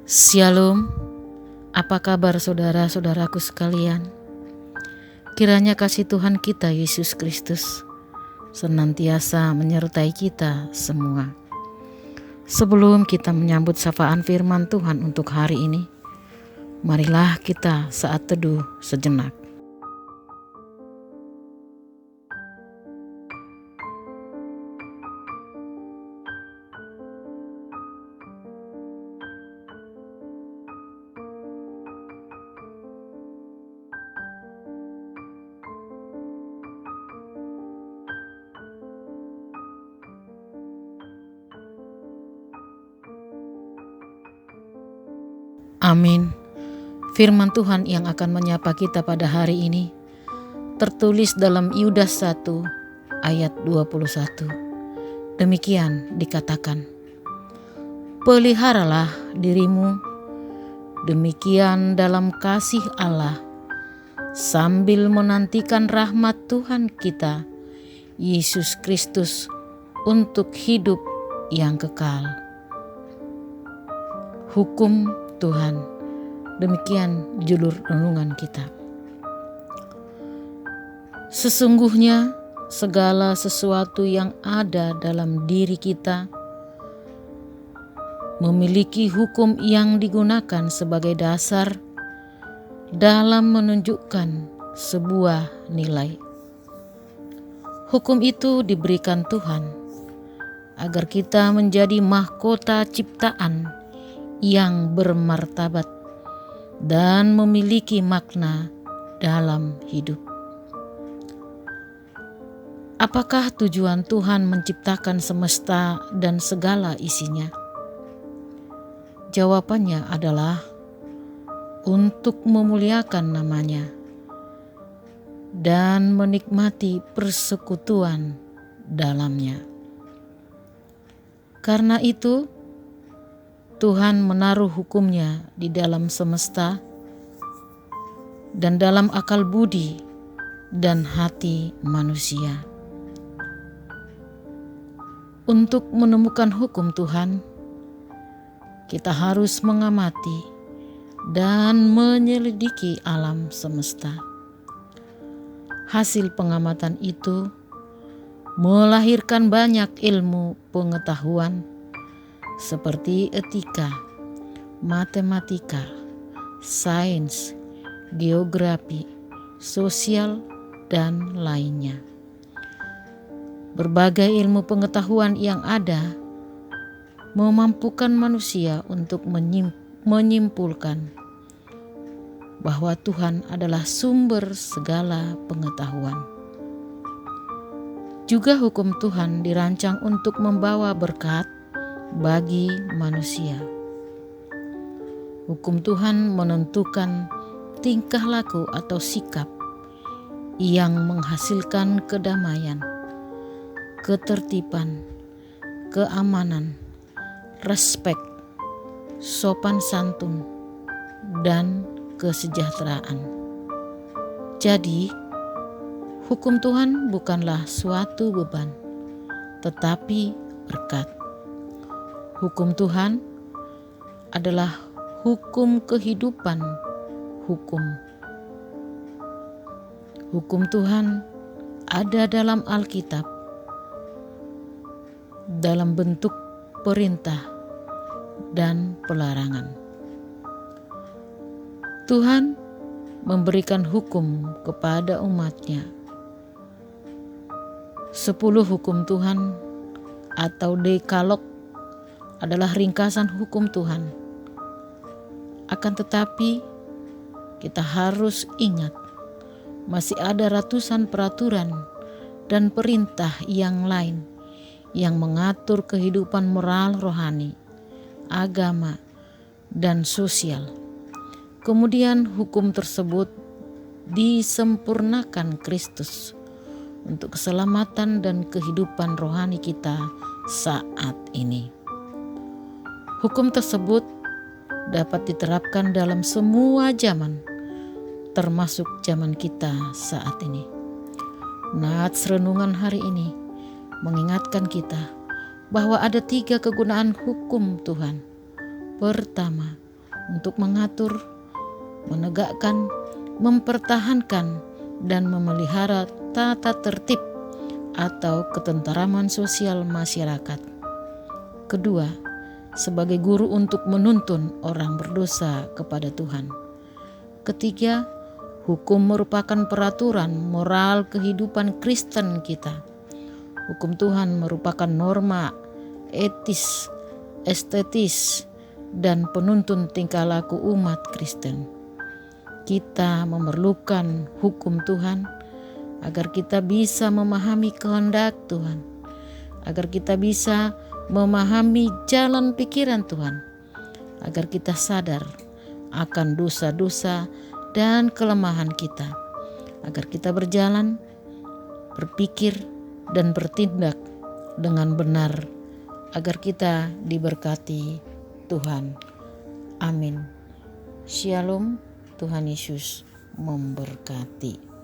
Shalom, apa kabar saudara-saudaraku sekalian? Kiranya kasih Tuhan kita Yesus Kristus senantiasa menyertai kita semua. Sebelum kita menyambut sapaan firman Tuhan untuk hari ini, marilah kita saat teduh sejenak. Amin. Firman Tuhan yang akan menyapa kita pada hari ini tertulis dalam Yudas 1 ayat 21. Demikian dikatakan, peliharalah dirimu demikian dalam kasih Allah, sambil menantikan rahmat Tuhan kita Yesus Kristus untuk hidup yang kekal. Hukum Tuhan, demikian judul renungan kita. Sesungguhnya segala sesuatu yang ada dalam diri kita memiliki hukum yang digunakan sebagai dasar dalam menunjukkan sebuah nilai. Hukum itu diberikan Tuhan agar kita menjadi mahkota ciptaan yang bermartabat dan memiliki makna dalam hidup. Apakah tujuan Tuhan menciptakan semesta dan segala isinya? Jawabannya adalah untuk memuliakan namanya dan menikmati persekutuan dalamnya. Karena itu, Tuhan menaruh hukumnya di dalam semesta dan dalam akal budi dan hati manusia. Untuk menemukan hukum Tuhan, kita harus mengamati dan menyelidiki alam semesta. Hasil pengamatan itu melahirkan banyak ilmu pengetahuan seperti etika, matematika, sains, geografi, sosial, dan lainnya. Berbagai ilmu pengetahuan yang ada memampukan manusia untuk menyimpulkan bahwa Tuhan adalah sumber segala pengetahuan. Juga hukum Tuhan dirancang untuk membawa berkat bagi manusia. Hukum Tuhan menentukan tingkah laku atau sikap yang menghasilkan kedamaian, ketertiban, keamanan, respek, sopan santun, dan kesejahteraan. Jadi, hukum Tuhan bukanlah suatu beban, tetapi berkat. Hukum Tuhan adalah hukum kehidupan hukum. Hukum Tuhan ada dalam Alkitab dalam bentuk perintah dan pelarangan. Tuhan memberikan hukum kepada umat-Nya. 10 hukum Tuhan atau Dekalog adalah ringkasan hukum Tuhan. Akan tetapi, kita harus ingat, masih ada ratusan peraturan dan perintah yang lain yang mengatur kehidupan moral rohani, agama, dan sosial. Kemudian hukum tersebut disempurnakan Kristus untuk keselamatan dan kehidupan rohani kita saat ini. Hukum tersebut dapat diterapkan dalam semua zaman, termasuk zaman kita saat ini. Nats renungan hari ini mengingatkan kita bahwa ada 3 kegunaan hukum Tuhan. Pertama, untuk mengatur, menegakkan, mempertahankan, dan memelihara tata tertib atau ketenteraman sosial masyarakat. Kedua, sebagai guru untuk menuntun orang berdosa kepada Tuhan. Ketiga, hukum merupakan peraturan moral kehidupan Kristen kita. Hukum Tuhan merupakan norma etis, estetis, dan penuntun tingkah laku umat Kristen. Kita memerlukan hukum Tuhan agar kita bisa memahami kehendak Tuhan, agar kita bisa memahami jalan pikiran Tuhan, agar kita sadar akan dosa-dosa dan kelemahan kita, agar kita berjalan, berpikir, dan bertindak dengan benar, agar kita diberkati Tuhan. Amin. Shalom, Tuhan Yesus memberkati.